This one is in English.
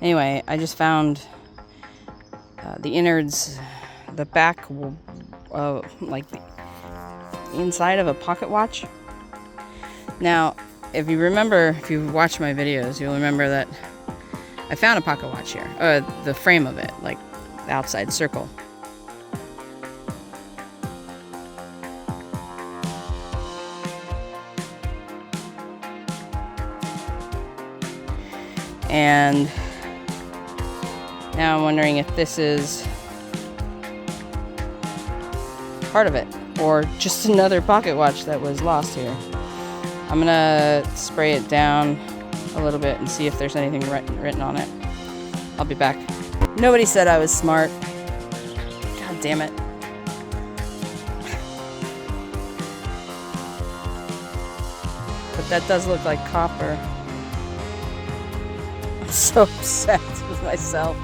Anyway, I just found the innards, the back, like the inside of a pocket watch. Now, if you remember, if you watch my videos, you'll remember that I found a pocket watch here. The frame of it, like the outside circle. And now I'm wondering if this is part of it, or just another pocket watch that was lost here. I'm gonna spray it down a little bit and see if there's anything written on it. I'll be back. Nobody said I was smart. God damn it. But that does look like copper. I'm so upset with myself.